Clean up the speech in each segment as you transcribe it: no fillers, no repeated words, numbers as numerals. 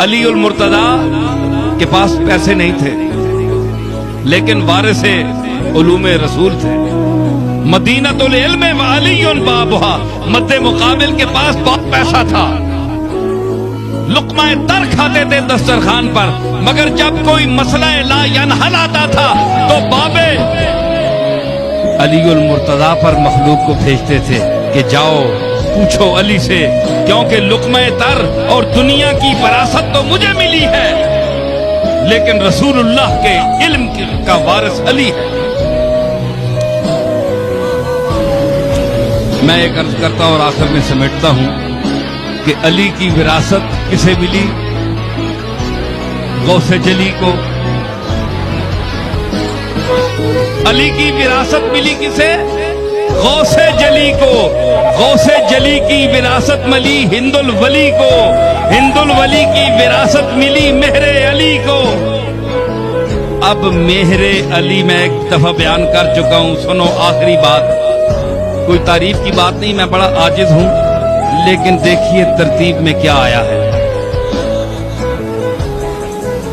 علی المرتضی کے پاس پیسے نہیں تھے لیکن وارث علوم رسول تھے. مدینۃ العلم وعلی بابھا، مد مقابل کے پاس بہت پیسہ تھا، لقمہ تر کھاتے تھے دسترخوان پر، مگر جب کوئی مسئلہ لا ینحل آتا تھا تو بابے علی المرتضی پر مخلوق کو بھیجتے تھے کہ جاؤ پوچھو علی سے، کیونکہ لقمہ تر اور دنیا کی وراثت تو مجھے ملی ہے لیکن رسول اللہ کے علم کا وارث علی ہے. میں ایک عرض کرتا ہوں اور آخر میں سمیٹتا ہوں کہ علی کی وراثت کسے ملی؟ غوث جلی کو. علی کی وراثت ملی کسے؟ غوث جلی کو. غوث جلی کی وراثت ملی ہند الولی کو. ہند الولی کی وراثت ملی مہر علی کو. اب مہر علی میں ایک دفعہ بیان کر چکا ہوں، سنو آخری بات، کوئی تعریف کی بات نہیں، میں بڑا عاجز ہوں، لیکن دیکھیے ترتیب میں کیا آیا ہے.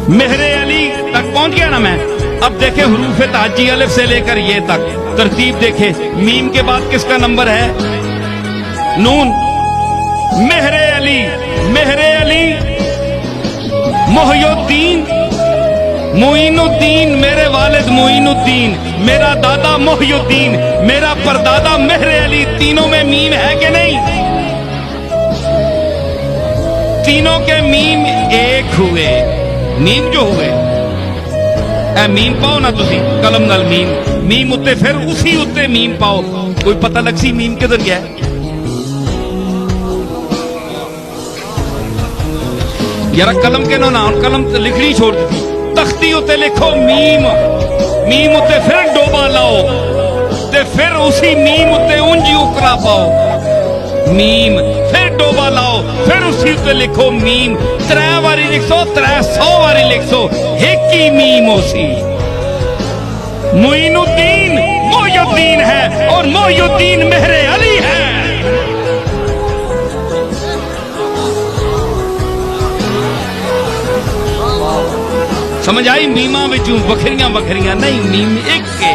مہر علی تک پہنچ گیا نا میں. اب دیکھیں حروف تہجی الف سے لے کر یہ تک ترتیب دیکھیں. میم کے بعد کس کا نمبر ہے؟ نون. مہر علی، مہر علی، محی الدین، معین الدین، میرے والد معین الدین، میرا دادا محی الدین، میرا پردادا مہر علی. تینوں میں میم ہے کہ نہیں؟ تینوں کے میم ایک ہوئے. میم جو ہوئے اے میم پاؤ نا تسی قلم نال میم، میم اتے پھر اسی اتے میم پاؤ. کوئی پتہ لگ سی میم کدھر گیا ہے؟ یار قلم کے نہ قلم لکھنی چھوڑ دی، تختی اتے لکھو میم، میم اتے پھر ڈوبا لاؤ تے پھر اسی میم اتے اونجی اکرا پاؤ. میم پھر ڈوبا لاؤ پھر اسی اتے لکھو میم. 3 واری لکھ سو، 300 واری لکھ سو، ایک ہی میم اسی. معین الدین محی الدین ہے اور محی الدین مہر علی ہے. سمجھ آئی؟ میماں وچوں وکھریاں وکھریاں نہیں، میم ایک ہے.